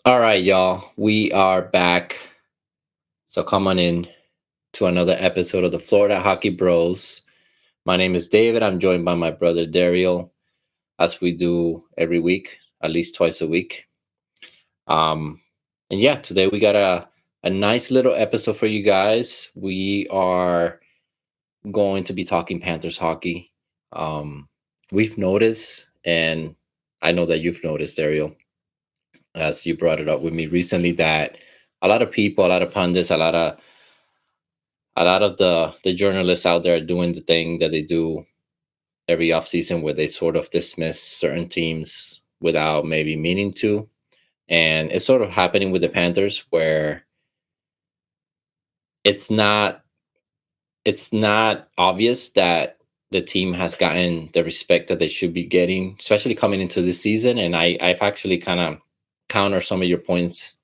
All right, y'all. We are back. So come on in to another episode of the Florida Hockey Bros. My name is David. I'm joined by my brother Daryl, as we do every week, at least twice a week. Um, and yeah, today we got a nice little episode for you guys. We are going to be talking Panthers hockey. Um, we've noticed, and I know that you've noticed, Daryl, as you brought it up with me recently, that a lot of people, a lot of pundits, a lot of the journalists out there are doing the thing that they do every offseason where they sort of dismiss certain teams without maybe meaning to. And it's sort of happening with the Panthers where it's not it's not obvious that the team has gotten the respect that they should be getting, especially coming into this season. And I've actually kind of counter some of your points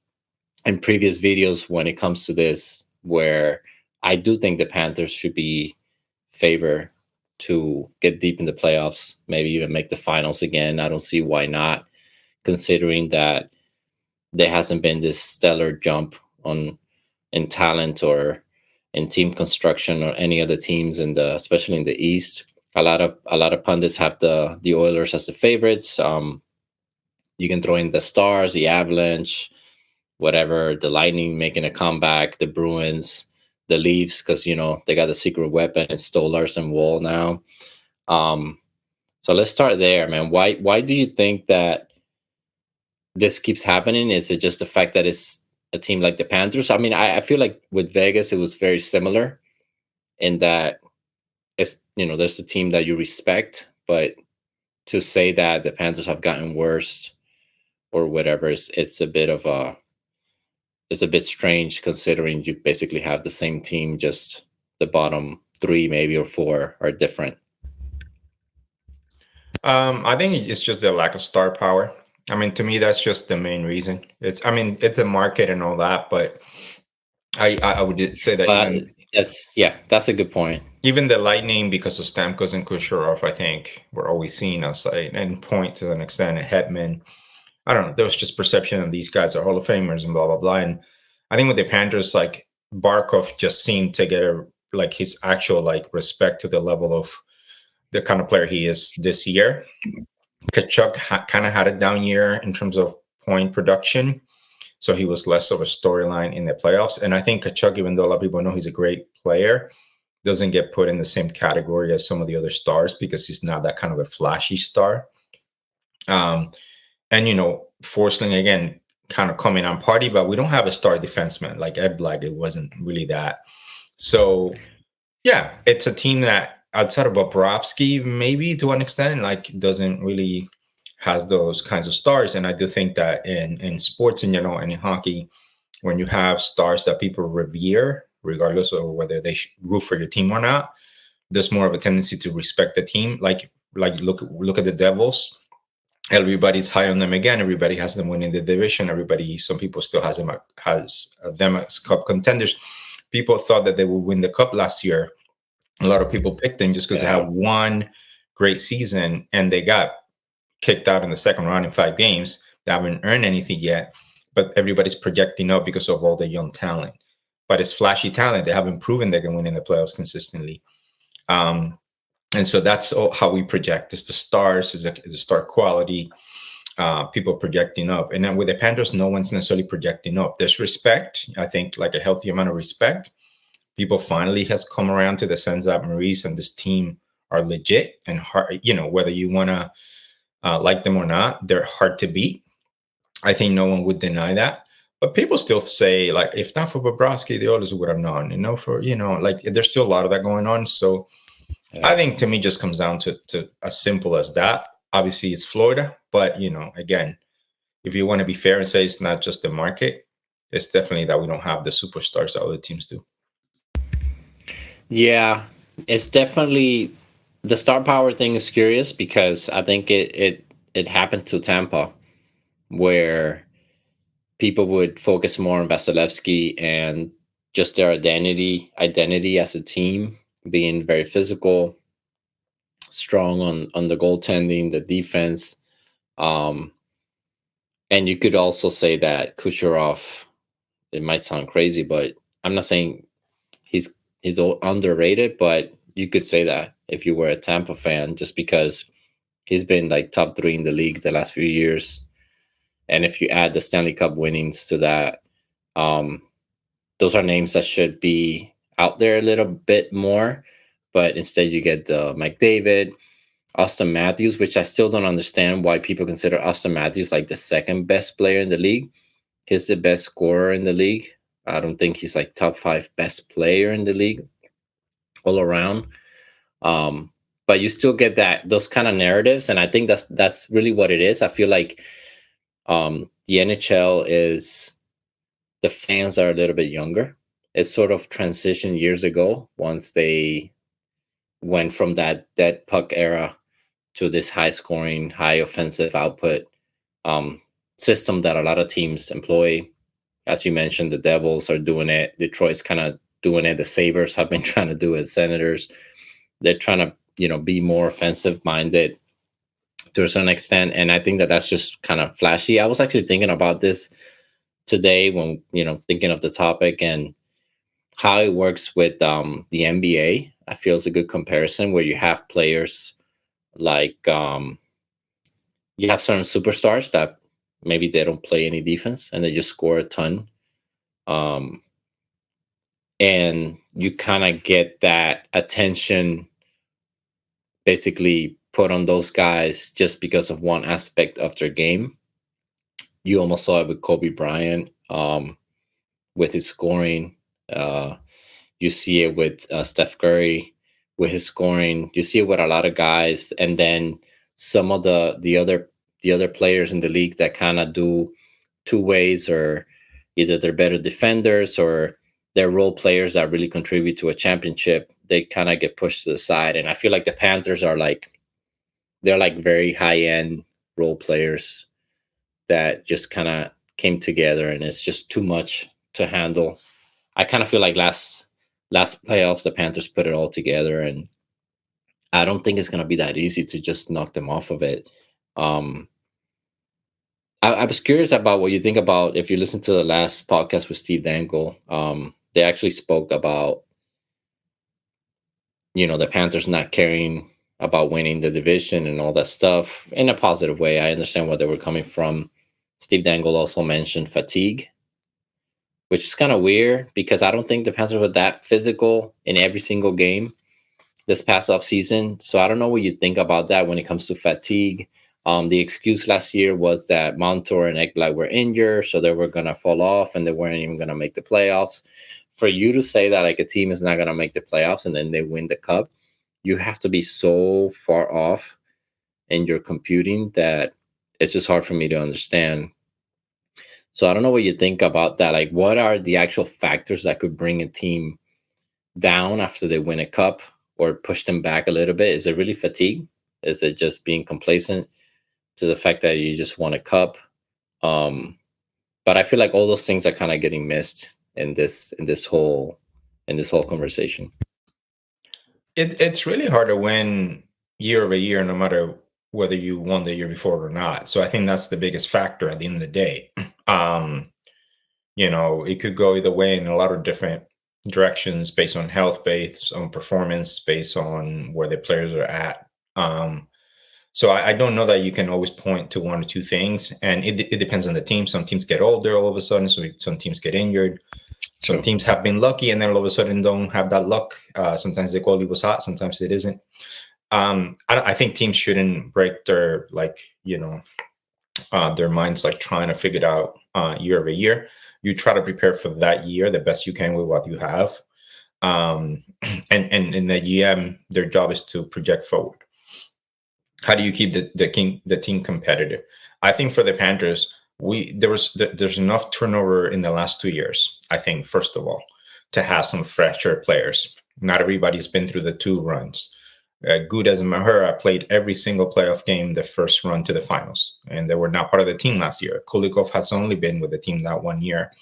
in previous videos when it comes to this, where I do think the Panthers should be favored to get deep in the playoffs, maybe even make the finals again. I don't see why not, considering that there hasn't been this stellar jump on in talent or in team construction or any other teams in the, especially in the East. A lot of pundits have the Oilers as the favorites. You can throw in the Stars, the Avalanche, whatever, the Lightning making a comeback, the Bruins, the Leafs, because they got the secret weapon. It's Stolarz and Wall now. Um, so let's start there, man. Why do you think that this keeps happening? Is it just the fact that it's a team like the Panthers? I mean, I feel like with Vegas it was very similar in that it's there's a team that you respect, but to say that the Panthers have gotten worse or whatever, it's a bit strange considering you basically have the same team, just the bottom three maybe or four are different. I think it's just the lack of star power. I mean, to me, that's just the main reason. It's a market and all that, but I would say that But even that's a good point. even the Lightning, because of Stamkos and Kucherov, I think were always seen as and point to an extent. And Hetman, I don't know. There was just perception of these guys are Hall of Famers and blah blah blah. And I think with the Panthers, like Barkov just seemed to get his actual respect to the level of the kind of player he is this year. Kachuk kind of had a down year in terms of point production, so he was less of a storyline in the playoffs. And I think Kachuk, even though a lot of people know he's a great player, doesn't get put in the same category as some of the other stars because he's not that kind of a flashy star. Um, and Forsling again, kind of coming on party, but we don't have a star defenseman like Ed Black. It wasn't really that. So yeah, it's a team that outside of Bobrovsky, maybe to an extent, doesn't really has those kinds of stars. And I do think that in sports in general and in hockey, when you have stars that people revere, regardless of whether they root for your team or not, there's more of a tendency to respect the team. Like look at the Devils. Everybody's high on them again. Everybody has them winning the division. Some people still has them as cup contenders. People thought that they would win the cup last year. A lot of people picked them just because they Yeah. had one great season and they got kicked out in the second round in 5 games. They haven't earned anything yet, but everybody's projecting up because of all the young talent. But it's flashy talent. They haven't proven they can win in the playoffs consistently. And so that's how we project. It's the stars, is a star quality, people projecting up. And then with the Panthers, no one's necessarily projecting up. There's respect, I think, like a healthy amount of respect. People finally has come around to the sense that Maurice and this team are legit and hard. Whether you want to like them or not, they're hard to beat. I think no one would deny that. But people still say, like, if not for Bobrovsky, the Oilers would have known. There's still a lot of that going on. So I Yeah. think to me just comes down to as simple as that. Obviously, it's Florida, but again, if you want to be fair and say it's not just the market, it's definitely that we don't have the superstars that other teams do. Yeah, it's definitely the star power thing is curious because I think it happened to Tampa where people would focus more on Vasilevsky and just their identity as a team, being very physical, strong on the goaltending, the defense. Um, And you could also say that Kucherov, it might sound crazy, but I'm not saying he's underrated, but you could say that if you were a Tampa fan, just because he's been like top 3 in the league the last few years. And if you add the Stanley Cup winnings to that, um, those are names that should be out there a little bit more. But instead, you get McDavid, Austin Matthews, which I still don't understand why people consider Austin Matthews like the second best player in the league. He's the best scorer in the league. I don't think he's like top 5 best player in the league all around. But you still get those kind of narratives, and I think that's really what it is. I feel like the NHL is the fans are a little bit younger. It sort of transitioned years ago once they went from that dead puck era to this high scoring, high offensive output system that a lot of teams employ. As you mentioned, the Devils are doing it. Detroit's kind of doing it. The Sabres have been trying to do it. Senators, they're trying to, be more offensive minded to a certain extent. And I think that that's just kind of flashy. I was actually thinking about this today when, thinking of the topic and how it works with the NBA. I feel it's a good comparison where you have players like you have certain superstars that maybe they don't play any defense and they just score a ton. And you kind of get that attention basically put on those guys just because of one aspect of their game. You almost saw it with Kobe Bryant with his scoring. You see it with Steph Curry with his scoring. You see it with a lot of guys, and then some of the other players in the league that kind of do two ways, or either they're better defenders or they're role players that really contribute to a championship. They kind of get pushed to the side, and I feel like the Panthers are they're like very high end role players that just kind of came together, and it's just too much to handle. I kind of feel like last playoffs the Panthers put it all together, and I don't think it's going to be that easy to just knock them off of it. Um, I was curious about what you think about if you listen to the last podcast with Steve Dangle. They actually spoke about the Panthers not caring about winning the division and all that stuff in a positive way. I understand where they were coming from. Steve Dangle also mentioned fatigue, which is kind of weird because I don't think the Panthers were that physical in every single game this past off season. So I don't know what you think about that when it comes to fatigue. The excuse last year was that Montour and Ekblad were injured, so they were going to fall off and they weren't even going to make the playoffs. For you to say that like a team is not going to make the playoffs and then they win the cup, you have to be so far off in your computing that it's just hard for me to understand. So I don't know what you think about that. Like, what are the actual factors that could bring a team down after they win a cup or push them back a little bit? Is it really fatigue? Is it just being complacent to the fact that you just won a cup? But I feel like all those things are kind of getting missed in this whole conversation. It's really hard to win year over year, no matter whether you won the year before or not. So I think that's the biggest factor at the end of the day. It could go either way in a lot of different directions based on health, based on performance, based on where the players are at. So I don't know that you can always point to one or two things, and it depends on the team. Some teams get older all of a sudden, so some teams get injured. Some teams have been lucky, and then all of a sudden don't have that luck. Sometimes the goalie was hot, sometimes it isn't. I think teams shouldn't break their their minds like trying to figure it out year over year. You try to prepare for that year the best you can with what you have. And the GM, their job is to project forward. How do you keep the team competitive? I think for the Panthers, there's enough turnover in the last 2 years. I think first of all, to have some fresher players. Not everybody's been through the 2 runs. Gudas and Mahura played every single playoff game the first run to the finals, and they were not part of the team last year. Kulikov has only been with the team that 1 year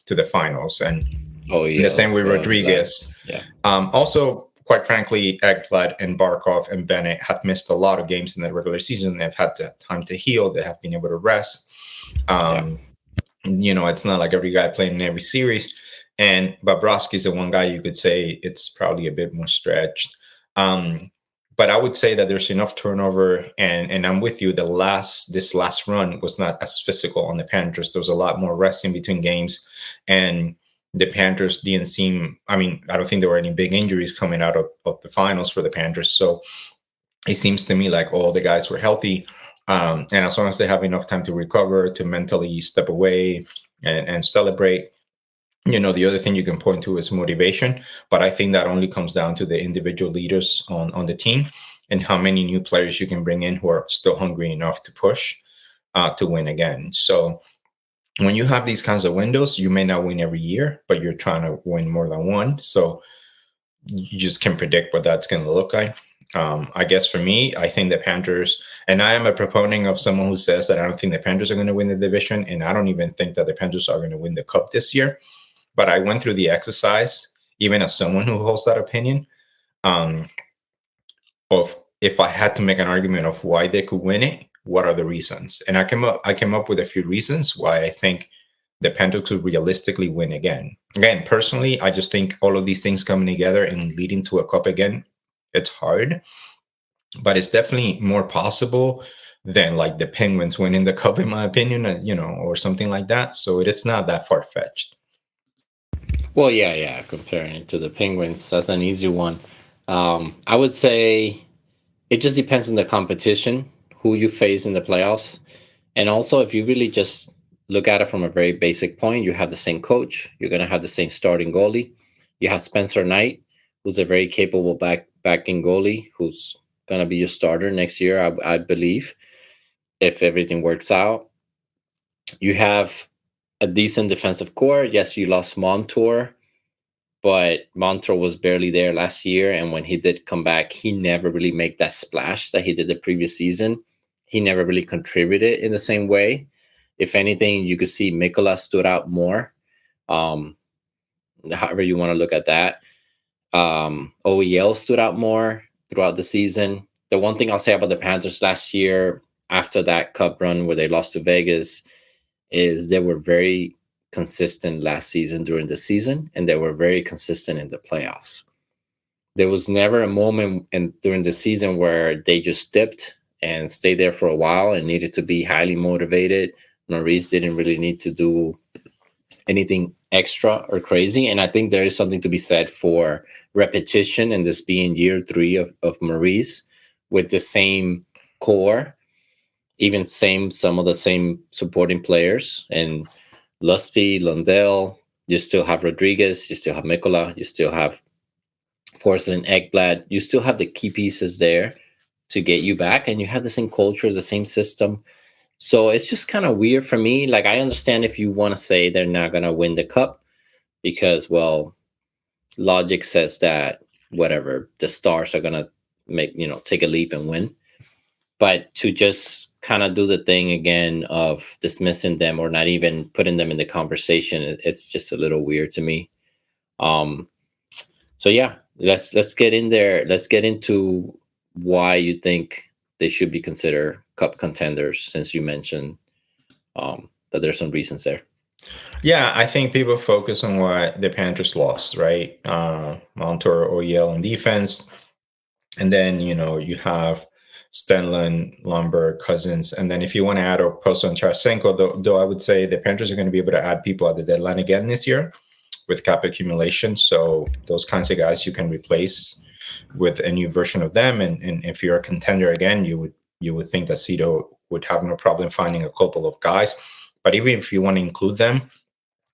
to the finals, and the same with Rodriguez. Yeah. Also, quite frankly, Ekblad and Barkov and Bennett have missed a lot of games in the regular season. They've had time to heal. They have been able to rest. Yeah. Um, it's not like every guy playing in every series. And Bobrovsky's the one guy you could say it's probably a bit more stretched. Um, but I would say that there's enough turnover, and I'm with you. This last run was not as physical on the Panthers. There was a lot more rest in between games, and the Panthers didn't seem. I mean, I don't think there were any big injuries coming out of the finals for the Panthers. So it seems to me like all the guys were healthy. And as long as they have enough time to recover, to mentally step away and celebrate, the other thing you can point to is motivation. But I think that only comes down to the individual leaders on the team and how many new players you can bring in who are still hungry enough to push to win again. So when you have these kinds of windows, you may not win every year, but you're trying to win more than one. So you just can predict what that's going to look like. I guess for me, I think the Panthers, and I am a proponent of someone who says that I don't think the Panthers are going to win the division, and I don't even think that the Panthers are going to win the cup this year. But I went through the exercise, even as someone who holds that opinion, um, of if I had to make an argument of why they could win it, what are the reasons? And I came up with a few reasons why I think the Panthers could realistically win again. Again, personally, I just think all of these things coming together and leading to a cup again, it's hard, but it's definitely more possible than like the Penguins winning the cup, in my opinion, or something like that. So it is not that far fetched. Well, yeah, yeah. Comparing it to the Penguins, that's an easy one. I would say it just depends on the competition, who you face in the playoffs, and also if you really just look at it from a very basic point, you have the same coach, you're gonna have the same starting goalie. You have Spencer Knight, who's a very capable backing goalie, who's gonna be your starter next year, I believe, if everything works out. You have a decent defensive core. Yes, you lost Montour, but Montour was barely there last year, and when he did come back, he never really made that splash that he did the previous season. He never really contributed in the same way. If anything, you could see Mikola stood out more. Um, However you want to look at that. OEL stood out more throughout the season. The one thing I'll say about the Panthers last year, after that cup run where they lost to Vegas, is they were very consistent last season during the season, and they were very consistent in the playoffs. There was never a moment during the season where they just dipped and stayed there for a while and needed to be highly motivated. Maurice didn't really need to do anything extra or crazy. And I think there is something to be said for repetition and this being year three of Maurice with the same core, even some of the same supporting players. And Lusty, Lundell, you still have Rodriguez, you still have Mikola, you still have Forslin, Ekblad, you still have the key pieces there to get you back, and you have the same culture, the same system. So it's just kind of weird for me. Like, I understand if you want to say they're not going to win the cup because, well, logic says that whatever, the Stars are going to take a leap and win. But to just kind of do the thing again of dismissing them or not even putting them in the conversation, it's just a little weird to me. Um, so yeah, let's get in there. Let's get into why you think they should be considered cup contenders, since you mentioned that there's some reasons there. Yeah, I think people focus on what the Panthers lost, right? Montour, OEL on defense. And then, you have Stenlund, Lumber, Cousins. And then if you want to add Oposo and Tarasenko, though I would say the Panthers are going to be able to add people at the deadline again this year with cap accumulation. So those kinds of guys you can replace with a new version of them. And if you're a contender again, you would think that Cito would have no problem finding a couple of guys. But even if you want to include them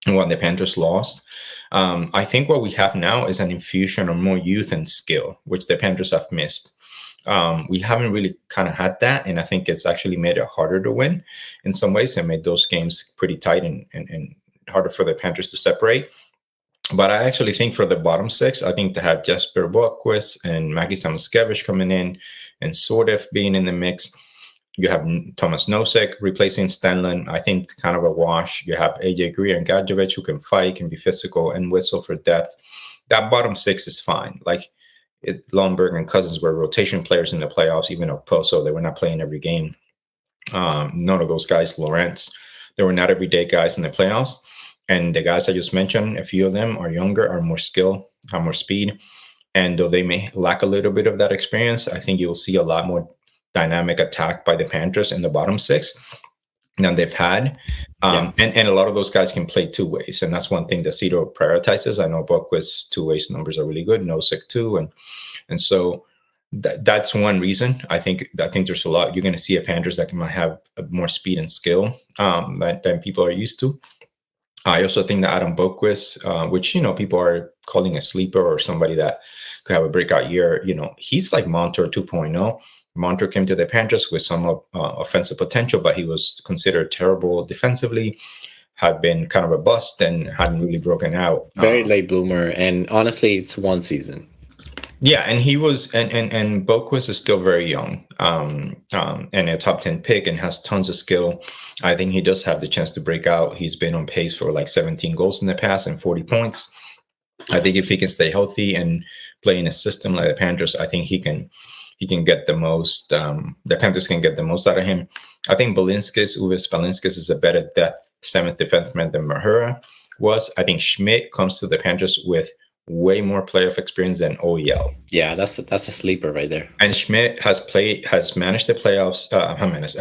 in what the Panthers lost, I think what we have now is an infusion of more youth and skill, which the Panthers have missed. We haven't really kind of had that, and I think it's actually made it harder to win in some ways and made those games pretty tight and harder for the Panthers to separate. But I actually think for the bottom six, I think to have Jesper Boquist and Maggie Samoskevich coming in and sort of being in the mix. You have Thomas Nosek replacing Stenlund. I think kind of a wash. You have AJ Greer and Gadjevich who can fight, can be physical, and whistle for death. That bottom six is fine. Like Lundberg and Cousins were rotation players in the playoffs, even though Poso, they were not playing every game. None of those guys, Lawrence, They were not everyday guys in the playoffs. And the guys I just mentioned, a few of them are younger, are more skilled, have more speed. And though they may lack a little bit of that experience, I think you'll see a lot more dynamic attack by the Panthers in the bottom six than they've had. Yeah. And a lot of those guys can play two ways. And that's one thing that Cito prioritizes. I know Buckwist's two ways numbers are really good, Nosek too. And so that's one reason. I think there's a lot. You're going to see a Panthers that might have more speed and skill than people are used to. I also think that Adam Boquist, which people are calling a sleeper or somebody that could have a breakout year, he's like Montour 2.0. Montour came to the Panthers with some offensive potential, but he was considered terrible defensively, had been kind of a bust, and hadn't really broken out. Very late bloomer, and honestly, it's one season. Yeah, and he was, and Boquist is still very young, and a top 10 pick, and has tons of skill. I think he does have the chance to break out. He's been on pace for like 17 goals in the past and 40 points. I think if he can stay healthy and play in a system like the Panthers, I think he can get the most. The Panthers can get the most out of him. I think Uvis Balinskis is a better seventh defenseman than Mahura was. I think Schmidt comes to the Panthers with way more playoff experience than OEL. Yeah, that's a sleeper right there. And Schmidt has managed the playoffs,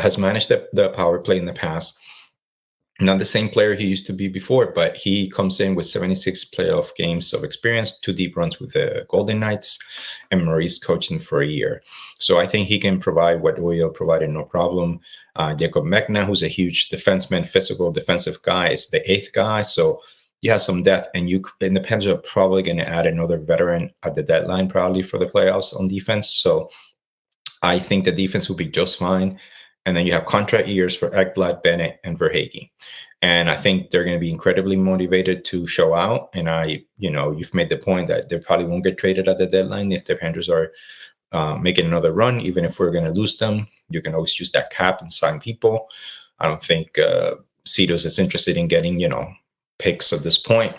has managed the power play in the past. Not the same player he used to be before, but he comes in with 76 playoff games of experience, 2 deep runs with the Golden Knights, and Maurice coached him for a year. So I think he can provide what OEL provided, no problem. Jacob Mekna, who's a huge defenseman, physical defensive guy, is the 8th guy. So you have some depth, and the Panthers are probably going to add another veteran at the deadline, probably for the playoffs on defense. So I think the defense will be just fine. And then you have contract years for Ekblad, Bennett, and Verhaeghe. And I think they're going to be incredibly motivated to show out. And you've made the point that they probably won't get traded at the deadline if the Panthers are making another run. Even if we're going to lose them, you can always use that cap and sign people. I don't think Cedos is interested in getting, picks at this point.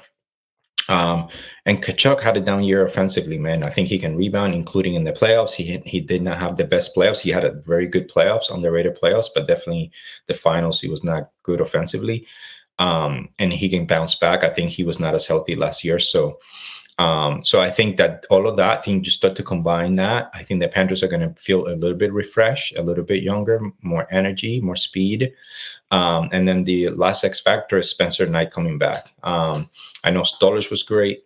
And Kachuk had a down year offensively, man. I think he can rebound, including in the playoffs. He did not have the best playoffs. He had a very good playoffs, underrated playoffs, but definitely the finals, he was not good offensively. And he can bounce back. I think he was not as healthy last year. So I think that all of that, I think you start to combine that. I think the Panthers are going to feel a little bit refreshed, a little bit younger, more energy, more speed. And then the last X factor is Spencer Knight coming back. I know Stolarz was great,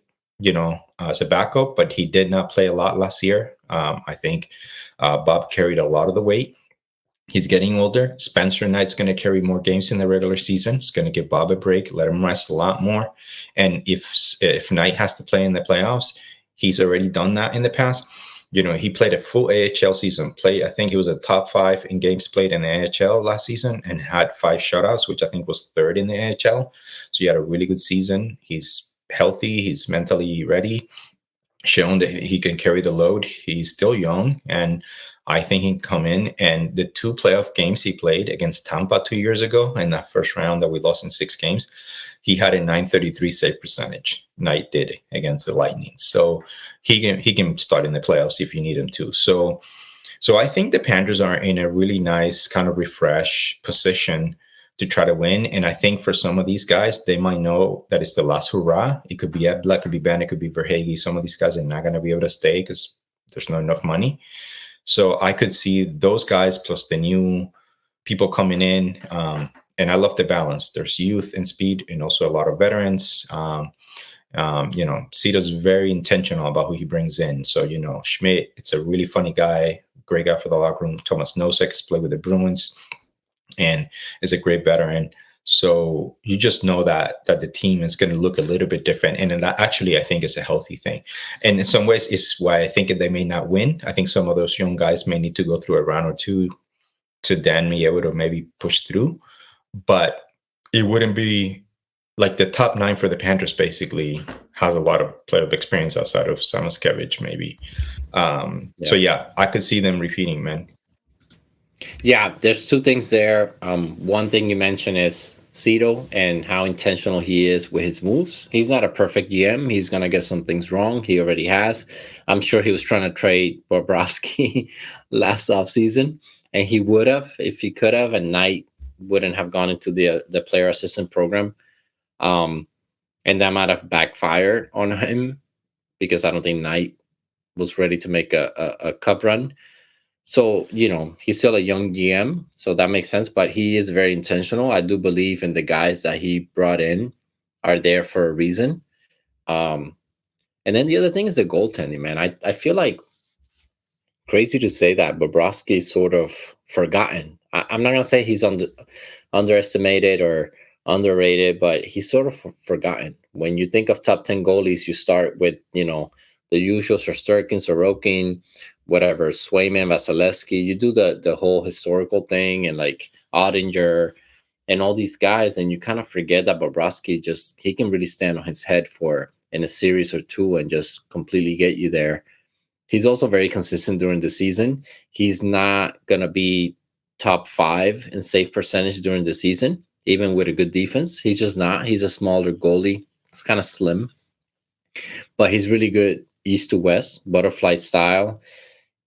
as a backup, but he did not play a lot last year. I think Bob carried a lot of the weight. He's getting older. Spencer Knight's going to carry more games in the regular season. It's going to give Bob a break, let him rest a lot more. And if Knight has to play in the playoffs, he's already done that in the past. He played a full AHL season. I think he was a top 5 in games played in the AHL last season and had 5 shutouts, which I think was 3rd in the AHL. So he had a really good season. He's healthy. He's mentally ready. Shown that he can carry the load. He's still young, and I think he can come in. And the 2 playoff games he played against Tampa 2 years ago in that first round that we lost in 6 games, he had a .933 save percentage. Knight did against the Lightning. So he can start in the playoffs if you need him to. So I think the Panthers are in a really nice kind of refresh position to try to win. And I think for some of these guys, they might know that it's the last hurrah. It could be Ekblad, it could be Ben, it could be Verhaeghe. Some of these guys are not going to be able to stay because there's not enough money. So I could see those guys plus the new people coming in. And I love the balance. There's youth and speed and also a lot of veterans. Cito's very intentional about who he brings in. So, Schmidt, it's a really funny guy, great guy for the locker room. Thomas Nosek has played with the Bruins and is a great veteran. So you just know that the team is going to look a little bit different. And that actually, I think, is a healthy thing. And in some ways, it's why I think they may not win. I think some of those young guys may need to go through a round or two to then be able to maybe push through. But it wouldn't be like the top 9 for the Panthers basically has a lot of playoff experience outside of Samoskevich, maybe. So, yeah, I could see them repeating, man. Yeah, there's 2 things there. One thing you mentioned is Cito and how intentional he is with his moves. He's not a perfect GM. He's going to get some things wrong. He already has. I'm sure he was trying to trade Bobrovsky last offseason, and he would have if he could have. And Knight wouldn't have gone into the player assistant program. Um, and that might have backfired on him because I don't think Knight was ready to make a cup run. So, he's still a young GM, so that makes sense, but he is very intentional. I do believe in the guys that he brought in are there for a reason. Um, and then the other thing is the goaltending, man. I feel like crazy to say that Bobrovsky is sort of forgotten. I'm not gonna say he's underestimated or underrated, but he's sort of forgotten. When you think of top 10 goalies, you start with the usual Shesterkin, Sorokin, whatever, Swayman, Vasilevsky. You do the whole historical thing and like Ottinger and all these guys, and you kind of forget that Bobrovsky he can really stand on his head for in a series or two and just completely get you there. He's also very consistent during the season. He's not going to be top 5 in save percentage during the season, even with a good defense. He's just not. He's a smaller goalie. It's kind of slim, but he's really good east to west, butterfly style.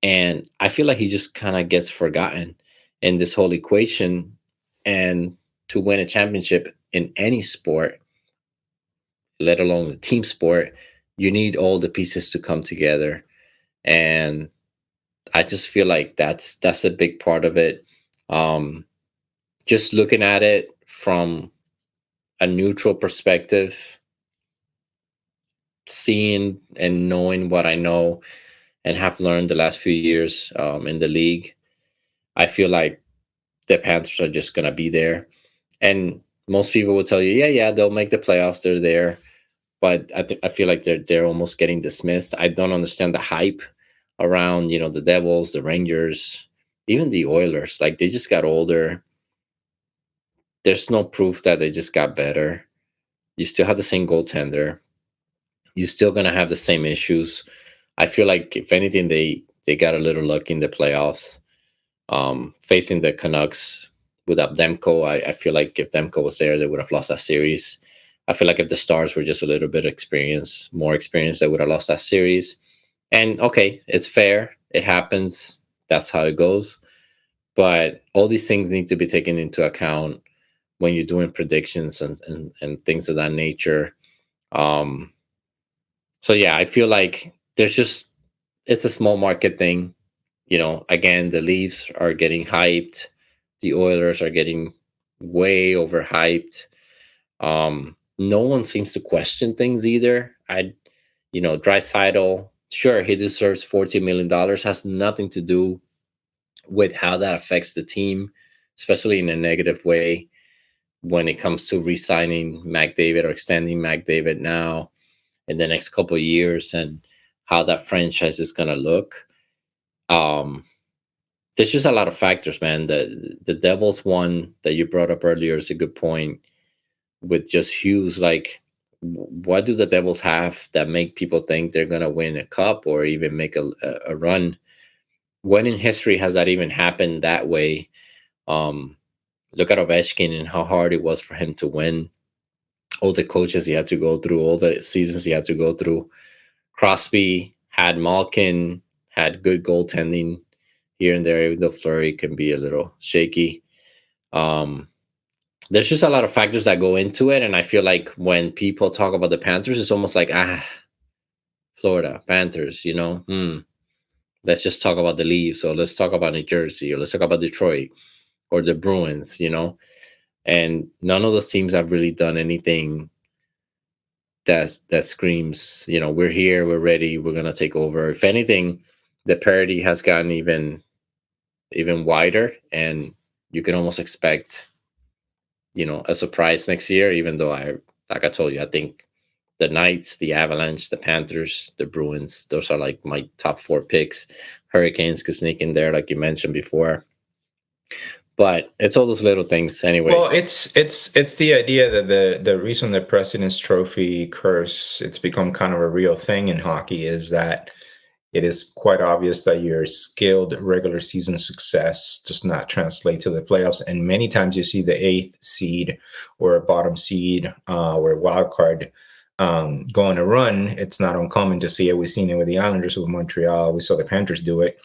And I feel like he just kind of gets forgotten in this whole equation. And to win a championship in any sport, let alone the team sport, you need all the pieces to come together. And I just feel like that's a big part of it. Um, just looking at it from a neutral perspective, seeing and knowing what I know and have learned the last few years in the league, I feel like the Panthers are just gonna be there. And most people will tell you, yeah, they'll make the playoffs. They're there, but I feel like they're almost getting dismissed. I don't understand the hype around the Devils, the Rangers, even the Oilers. Like they just got older. There's no proof that they just got better. You still have the same goaltender. You're still gonna have the same issues. I feel like if anything, they got a little lucky in the playoffs. Facing the Canucks without Demko, I feel like if Demko was there, they would have lost that series. I feel like if the Stars were just a little bit more experienced, they would have lost that series. And okay, it's fair. It happens. That's how it goes. But all these things need to be taken into account when you're doing predictions and things of that nature. Um, so yeah, I feel like it's a small market thing. Again, the Leafs are getting hyped. The Oilers are getting way overhyped. No one seems to question things either. Draisaitl, sure, he deserves $40 million. Has nothing to do with how that affects the team, especially in a negative way when it comes to re-signing McDavid or extending McDavid now in the next couple of years and how that franchise is going to look. Um, there's just a lot of factors, man. The Devils one that you brought up earlier is a good point with just Hughes. Like, what do the Devils have that make people think they're going to win a cup or even make a run? When in history has that even happened that way? Look at Ovechkin and how hard it was for him to win. All the coaches he had to go through, all the seasons he had to go through. Crosby had Malkin, had good goaltending here and there, even though Fleury can be a little shaky. There's just a lot of factors that go into it. And I feel like when people talk about the Panthers, it's almost like, Florida, Panthers, let's just talk about the Leafs, or let's talk about New Jersey, or let's talk about Detroit or the Bruins, and none of those teams have really done anything that screams, we're here, we're ready, we're gonna take over. If anything, the parity has gotten even wider, and you can almost expect, a surprise next year. Even though like I told you, I think the Knights, the Avalanche, the Panthers, the Bruins, those are like my top 4 picks. Hurricanes could sneak in there, like you mentioned before. But it's all those little things anyway. Well, it's the idea that the reason the President's Trophy curse, it's become kind of a real thing in hockey, is that it is quite obvious that your skilled regular season success does not translate to the playoffs. And many times you see the 8th seed or a bottom seed or a wild card go on a run. It's not uncommon to see it. We've seen it with the Islanders, with Montreal. We saw the Panthers do it.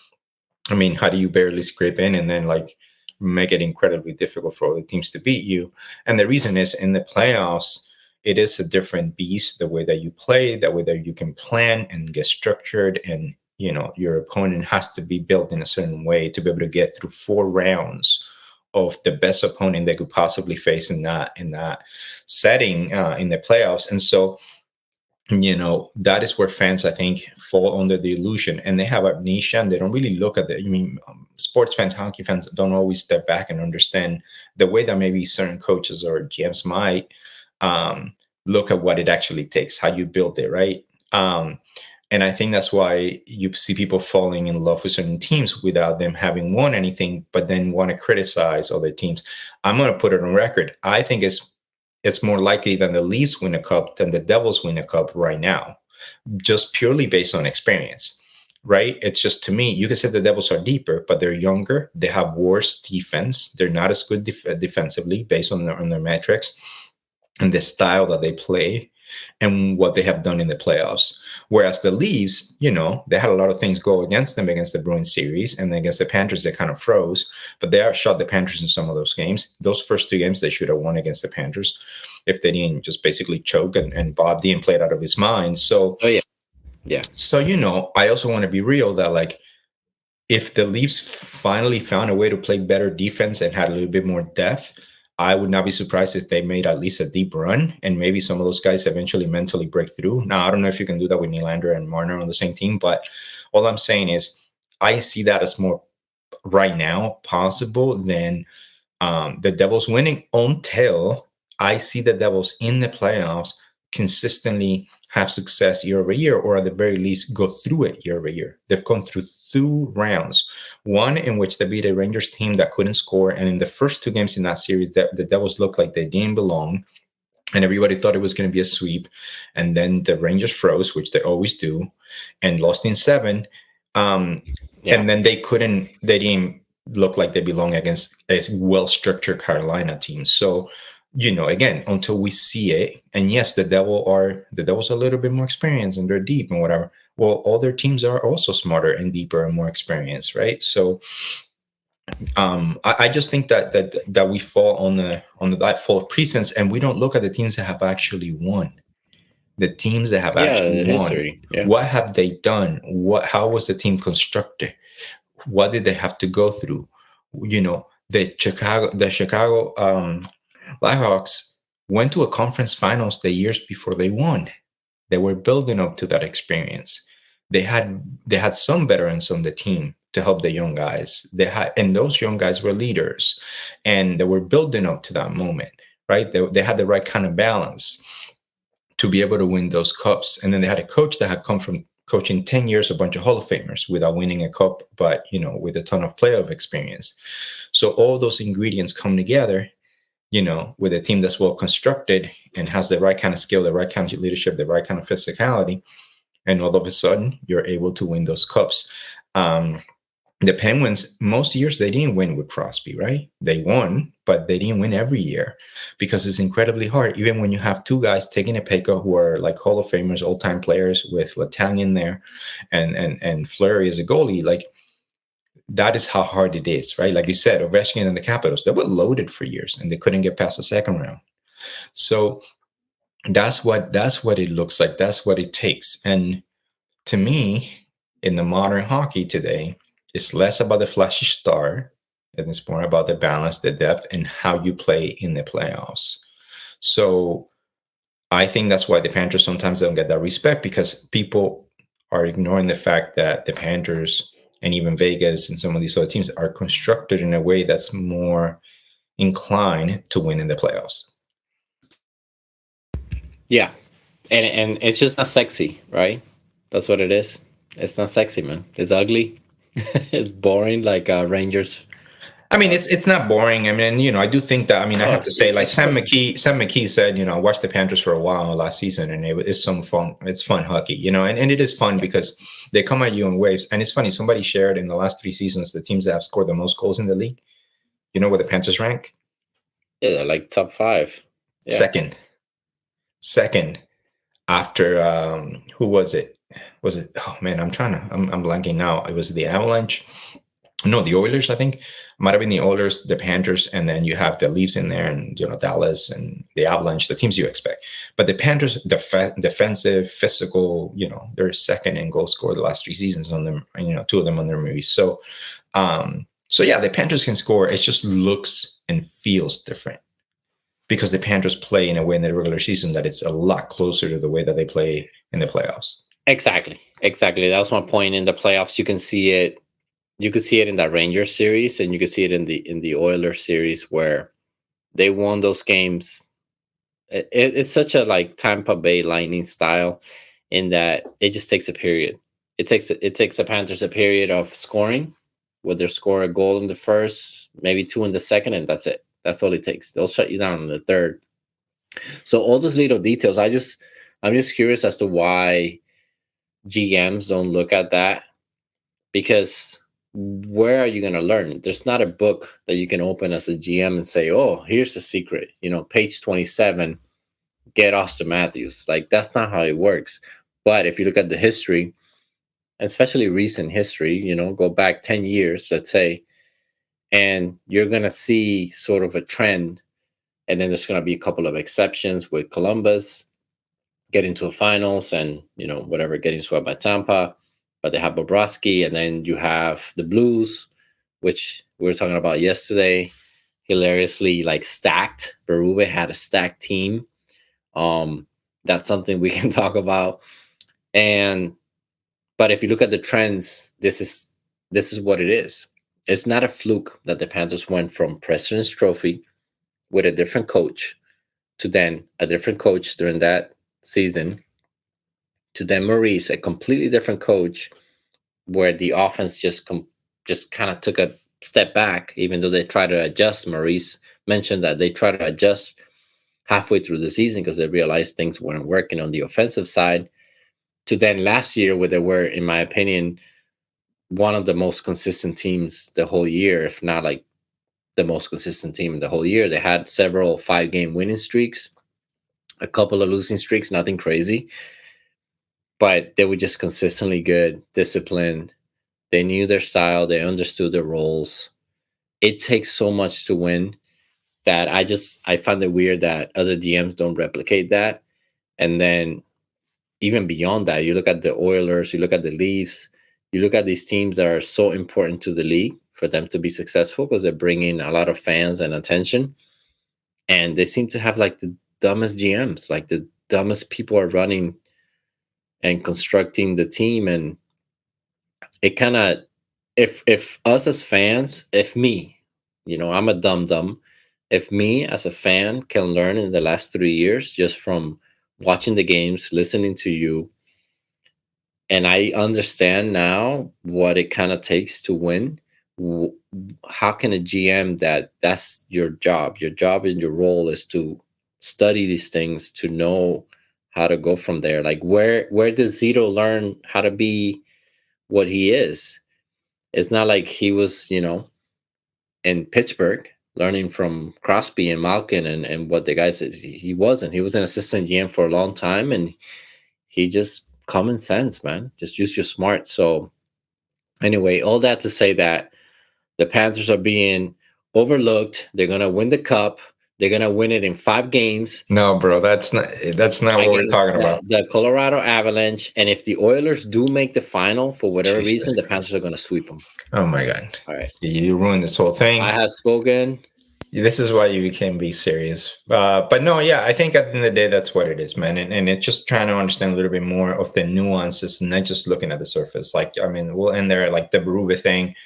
I mean, how do you barely scrape in and then like make it incredibly difficult for other teams to beat you. And the reason is in the playoffs, it is a different beast, the way that you play, the way that you can plan and get structured. And, your opponent has to be built in a certain way to be able to get through 4 rounds of the best opponent they could possibly face in that setting in the playoffs. And so, that is where fans, I think, fall under the illusion, and they have amnesia, and they don't really look at it. Sports fans, hockey fans don't always step back and understand the way that maybe certain coaches or GMs might look at what it actually takes, how you build it, right? And I think that's why you see people falling in love with certain teams without them having won anything, but then want to criticize other teams. I'm going to put it on record. I think it's more likely than the Leafs win a cup than the Devils win a cup right now, just purely based on experience, right? It's just, to me, you can say the Devils are deeper, but they're younger. They have worse defense. They're not as good defensively based on their metrics and the style that they play and what they have done in the playoffs. Whereas the Leafs, they had a lot of things go against them against the Bruins series, and against the Panthers, they kind of froze. But they outshot the Panthers in some of those games. Those first 2 games, they should have won against the Panthers if they didn't just basically choke and Bob didn't play it out of his mind. So, Oh yeah, yeah, I also want to be real that, like, if the Leafs finally found a way to play better defense and had a little bit more depth, I would not be surprised if they made at least a deep run, and maybe some of those guys eventually mentally break through. Now, I don't know if you can do that with Nylander and Marner on the same team, but all I'm saying is I see that as more right now possible than the Devils winning, until I see the Devils in the playoffs consistently have success year over year, or at the very least go through it year over year. They've gone through 2 rounds, one in which they beat a Rangers team that couldn't score, and in the first 2 games in that series, the Devils looked like they didn't belong, and everybody thought it was going to be a sweep. And then the Rangers froze, which they always do, and lost in 7. yeah, And then they didn't look like they belong against a well-structured Carolina team. So, again, until we see it, and yes, the Devils are a little bit more experienced and they're deep and whatever. Well, other teams are also smarter and deeper and more experienced, right? So, I just think that we fall on that false pretense, and we don't look at the teams that have actually won. The teams that have yeah. actually The won, history. Yeah, what have they done? How was the team constructed? What did they have to go through? The Chicago Blackhawks went to a conference finals the years before they won. They were building up to that experience. They had some veterans on the team to help the young guys. And those young guys were leaders, and they were building up to that moment, right? They had the right kind of balance to be able to win those cups. And then they had a coach that had come from coaching 10 years, a bunch of Hall of Famers without winning a cup, but with a ton of playoff experience. So all those ingredients come together, with a team that's well constructed and has the right kind of skill, the right kind of leadership, the right kind of physicality. And all of a sudden, you're able to win those cups. The Penguins, most years they didn't win with Crosby, right? They won, but they didn't win every year because it's incredibly hard. Even when you have 2 guys taking a pay cut who are like Hall of Famers, old-time players, with Letang in there and Fleury as a goalie, like, that is how hard it is, right? Like you said, Ovechkin and the Capitals, they were loaded for years and they couldn't get past the second round. So that's what it looks like. That's what it takes. And to me, in the modern hockey today, it's less about the flashy star and it's more about the balance, the depth, and how you play in the playoffs. So I think that's why the Panthers sometimes don't get that respect, because people are ignoring the fact that the Panthers and even Vegas and some of these other teams are constructed in a way that's more inclined to win in the playoffs. yeah. And it's just not sexy, right? That's what it is. It's not sexy, man. It's ugly. It's boring, like Rangers. I mean, it's not boring. I mean, I do think that. I mean, I have Oh, to say, like of course. Sam McKee said, I watched the Panthers for a while last season, and it's some fun. It's fun hockey, and it is fun Yeah. because they come at you in waves. And it's funny. Somebody shared in the last 3 seasons the teams that have scored the most goals in the league. You know where the Panthers rank? Yeah, they're like top 5. Yeah. Second after who was it? Was it? Oh man, I'm blanking now. It was the Avalanche. No, the Oilers, I think, might have been the Oilers, the Panthers, and then you have the Leafs in there, and Dallas and the Avalanche, the teams you expect. But the Panthers, defensive, physical, they're second in goal score the last 3 seasons on them. Two of them on their movies. So yeah, the Panthers can score. It just looks and feels different because the Panthers play in a way in the regular season that it's a lot closer to the way that they play in the playoffs. Exactly. That was my point. In the playoffs, you can see it. You could see it in that Rangers series, and you could see it in the Oilers series where they won those games. It's such a like Tampa Bay Lightning style, in that it just takes a period. It takes the Panthers a period of scoring, where they score a goal in the first, maybe two in the second, and that's it. That's all it takes. They'll shut you down in the third. So all those little details, I'm just curious as to why GMs don't look at that, because where are you going to learn? There's not a book that you can open as a GM and say, "Oh, here's the secret." Page 27, get Austin Matthews. Like, that's not how it works. But if you look at the history, especially recent history, go back 10 years, let's say, and you're going to see sort of a trend. And then there's going to be a couple of exceptions with Columbus getting to the finals and, whatever, getting swept by Tampa. But they have Bobrovsky, and then you have the Blues, which we were talking about yesterday, hilariously like stacked. Berube had a stacked team. That's something we can talk about. And but if you look at the trends, this is what it is. It's not a fluke that the Panthers went from President's Trophy with a different coach to then a different coach during that season to then Maurice, a completely different coach, where the offense just kind of took a step back, even though they tried to adjust. Maurice mentioned that they tried to adjust halfway through the season because they realized things weren't working on the offensive side. To then last year, where they were, in my opinion, one of the most consistent teams the whole year, if not like the most consistent team in the whole year. They had several 5-game winning streaks, a couple of losing streaks, nothing crazy, but they were just consistently good, disciplined. They knew their style, they understood their roles. It takes so much to win that I find it weird that other DMs don't replicate that. And then even beyond that, you look at the Oilers, you look at the Leafs, you look at these teams that are so important to the league for them to be successful because they're bringing a lot of fans and attention. And they seem to have like the dumbest GMs, like the dumbest people are running and constructing the team. And it kind of, if us as fans, if me, I'm a dumb, if me as a fan can learn in the last 3 years just from watching the games, listening to you, and I understand now what it kind of takes to win. How can a GM that's your job? Your job and your role is to study these things to know how to go from there. Like, where did Zito learn how to be what he is? It's not like he was, in Pittsburgh learning from Crosby and Malkin and what the guys is. He wasn't. He was an assistant GM for a long time, and he just common sense, man. Just use your smart. So anyway, all that to say that the Panthers are being overlooked. They're gonna win the cup. They're gonna win it in 5 games No, bro, that's not what we're against talking about. the Colorado Avalanche. And if the Oilers do make the final for whatever reason, Jesus the Christ. Panthers are gonna sweep them. Oh my God. All right, You ruined this whole I thing. have spoken. This is why you can be serious. But no, yeah, I think at the end of the day, that's what it is, man. And it's just trying to understand a little bit more of the nuances and not just looking at the surface. Like, I mean, we'll end there, like the Berube thing.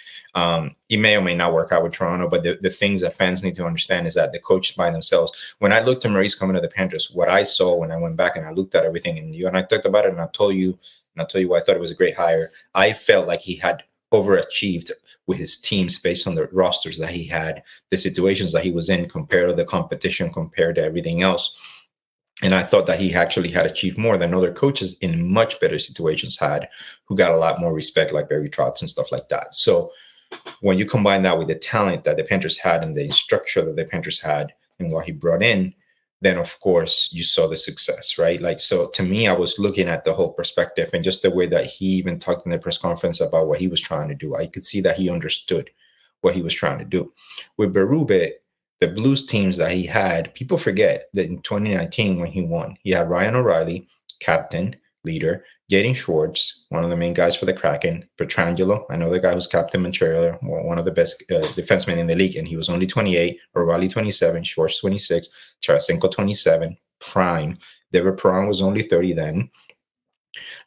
It may or may not work out with Toronto, but the things that fans need to understand is that the coaches by themselves. When I looked at Maurice coming to the Panthers, what I saw when I went back and I looked at everything, and you and I talked about it, and I'll tell you why I thought it was a great hire. I felt like he had overachieved with his teams based on the rosters that he had, the situations that he was in, compared to the competition, compared to everything else. And I thought that he actually had achieved more than other coaches in much better situations had, who got a lot more respect, like Barry Trotz and stuff like that. So when you combine that with the talent that the Panthers had and the structure that the Panthers had and what he brought in, then of course you saw the success, right? Like, so to me, I was looking at the whole perspective, and just the way that he even talked in the press conference about what he was trying to do. I could see that he understood what he was trying to do. With Berube, the Blues teams that he had, people forget that in 2019 when he won, he had Ryan O'Reilly, captain, leader, Jaden Schwartz, one of the main guys for the Kraken, Petrangelo, I know the guy who's captain material, one of the best defensemen in the league, and he was only 28, O'Reilly 27, Schwartz 26, Tarasenko 27, prime. David Perron was only 30 then.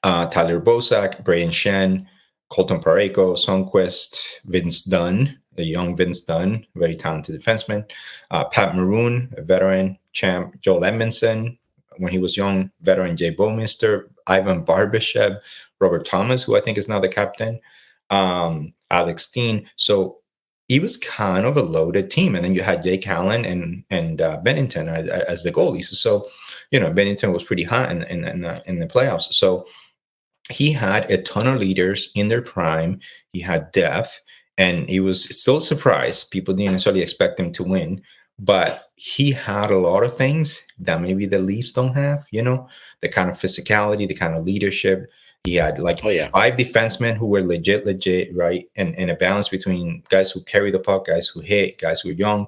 Tyler Bosak, Braden Shen, Colton Parayko, Sundquist, Vince Dunn, the young Vince Dunn, very talented defenseman. Pat Maroon, a veteran champ. Joel Edmondson, when he was young, veteran Jay Bowmister. Ivan Barbashev, Robert Thomas, who I think is now the captain. Alex Steen. So he was kind of a loaded team. And then you had Jake Allen and Bennington as the goalies. So, Bennington was pretty hot in the playoffs. So he had a ton of leaders in their prime. He had depth, and he was still a surprise. People didn't necessarily expect him to win, but he had a lot of things that maybe the Leafs don't have, the kind of physicality, the kind of leadership. He had like Oh yeah. 5 defensemen who were legit, right? And a balance between guys who carry the puck, guys who hit, guys who are young.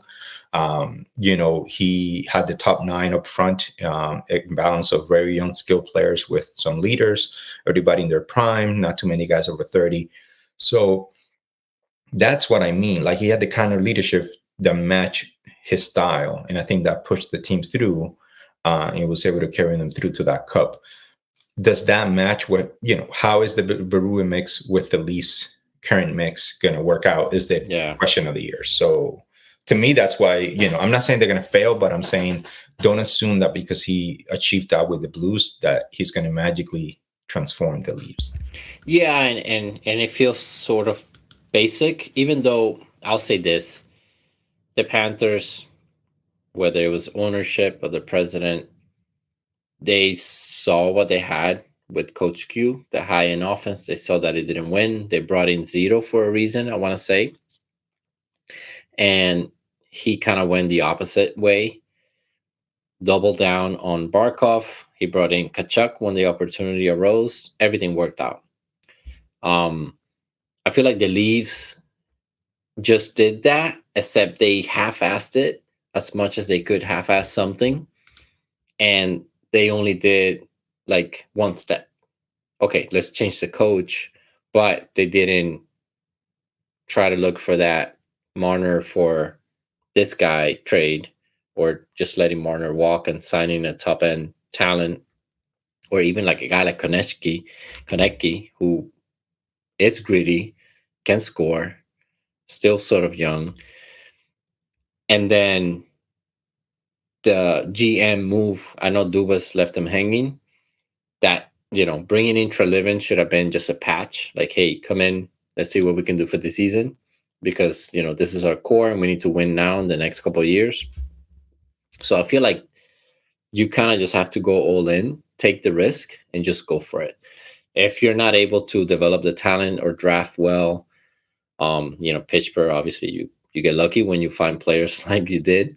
He had the top 9 up front, a balance of very young skilled players with some leaders, everybody in their prime, not too many guys over 30. So that's what I mean. Like, he had the kind of leadership that matched his style. And I think that pushed the team through, and was able to carry them through to that cup. Does that match what, how is the Berube mix with the Leafs current mix going to work out is the Yeah. question of the year. So to me, that's why, I'm not saying they're going to fail, but I'm saying don't assume that because he achieved that with the Blues that he's going to magically transform the Leafs. Yeah, and it feels sort of basic, even though I'll say this: the Panthers, whether it was ownership or the president, they saw what they had with Coach Q, the high end offense. They saw that it didn't win. They brought in Zito for a reason, I want to say, and he kind of went the opposite way. Doubled down on Barkov. He brought in Kachuk when the opportunity arose. Everything worked out. I feel like the Leafs just did that, except they half-assed it as much as they could half-ass something, and they only did like one step. Okay, let's change the coach, but they didn't try to look for that Marner for this guy trade, or just letting Marner walk and signing a top end talent, or even like a guy like Konecki, who is gritty, can score, still sort of young. And then the GM move, I know Dubas left them hanging. That, bringing in Treliving should have been just a patch. Like, hey, come in, let's see what we can do for the season, because this is our core and we need to win now in the next couple of years. So I feel like you kind of just have to go all in, take the risk, and just go for it. If you're not able to develop the talent or draft well, Pittsburgh, obviously you get lucky when you find players like you did.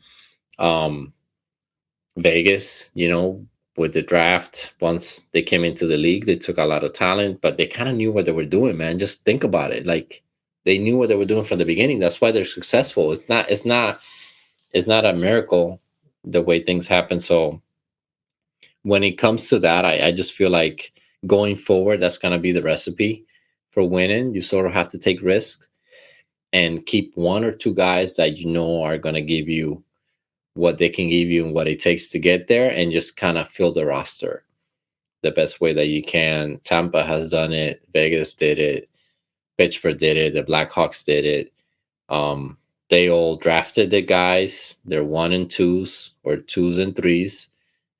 Vegas, with the draft, once they came into the league, they took a lot of talent, but they kind of knew what they were doing, man. Just think about it. Like, they knew what they were doing from the beginning. That's why they're successful. It's not a miracle the way things happen. So when it comes to that, I just feel like going forward, that's going to be the recipe for winning. You sort of have to take risks and keep 1 or 2 guys that are going to give you what they can give you and what it takes to get there, and just kind of fill the roster the best way that you can. Tampa has done it. Vegas did it. Pittsburgh did it. The Blackhawks did it. They all drafted the guys. They're 1 and 2s or 2s and 3s,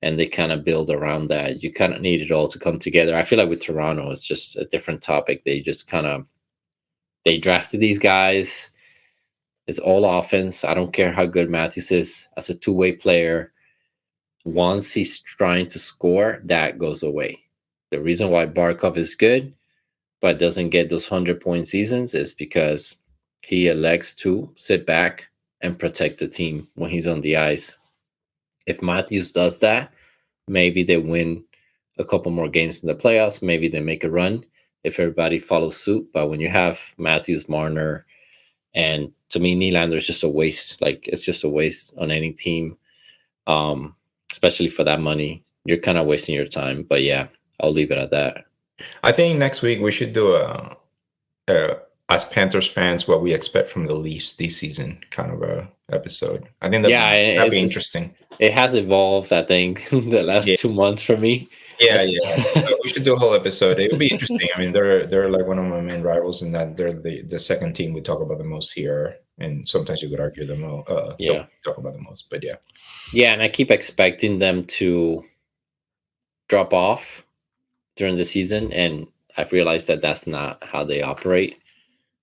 and they kind of build around that. You kind of need it all to come together. I feel like with Toronto, it's just a different topic. They just they drafted these guys. It's all offense. I don't care how good Matthews is as a two-way player. Once he's trying to score, that goes away. The reason why Barkov is good but doesn't get those 100-point seasons is because he elects to sit back and protect the team when he's on the ice. If Matthews does that, maybe they win a couple more games in the playoffs. Maybe they make a run if everybody follows suit. But when you have Matthews, Marner, and to me, Nylander is just a waste. Like, it's just a waste on any team, um, especially for that money. You're kind of wasting your time. But yeah, I'll leave it at that. I think next week we should do as Panthers fans, what we expect from the Leafs this season kind of a episode. I think Yeah, that'd be interesting. it has evolved, I think, the last Yeah, 2 months for me. yeah, yeah. We should do a whole episode. It would be interesting. I mean, they're like one of my main rivals, in that they're the second team we talk about the most here, and sometimes you could argue the most. Yeah, Don't talk about the most, but yeah. Yeah, and I keep expecting them to drop off during the season, and I've realized that that's not how they operate.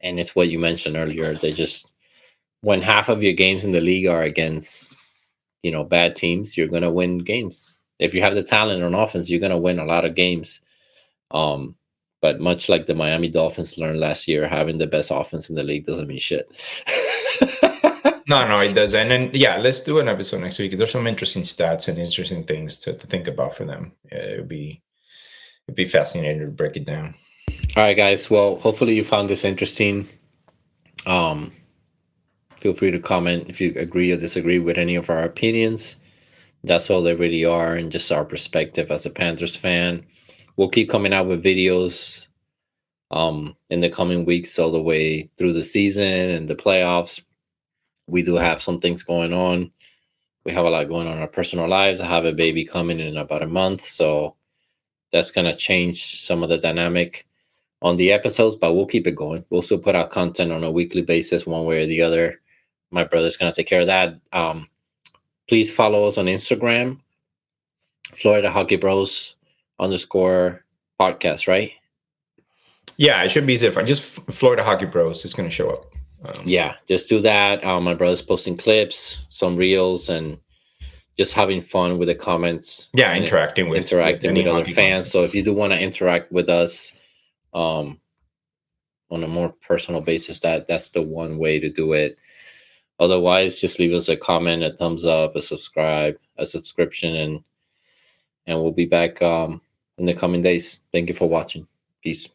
And it's what you mentioned earlier. They just, when half of your games in the league are against, bad teams, you're gonna win games. If you have the talent on offense, you're gonna win a lot of games. Um, but much like the Miami Dolphins learned last year, having the best offense in the league doesn't mean shit. No, it doesn't. And yeah, let's do an episode next week. There's some interesting stats and interesting things to think about for them. It'd be fascinating to break it down. All right, guys. Well, hopefully you found this interesting. Feel free to comment if you agree or disagree with any of our opinions. That's all they really are, and just our perspective as a Panthers fan. We'll keep coming out with videos in the coming weeks, all the way through the season and the playoffs. We do have some things going on. We have a lot going on in our personal lives. I have a baby coming in about a month, so that's going to change some of the dynamic on the episodes, but we'll keep it going. We'll still put out content on a weekly basis, one way or the other. My brother's going to take care of that. Please follow us on Instagram, Florida Hockey Bros _podcast, right? Yeah, it should be easy. Just Florida Hockey Bros is going to show up. Yeah, just do that. My brother's posting clips, some reels, and just having fun with the comments. Yeah, interacting with other fans. Content. So if you do want to interact with us on a more personal basis, that's the one way to do it. Otherwise, just leave us a comment, a thumbs up, a subscription, and we'll be back in the coming days. Thank you for watching. Peace.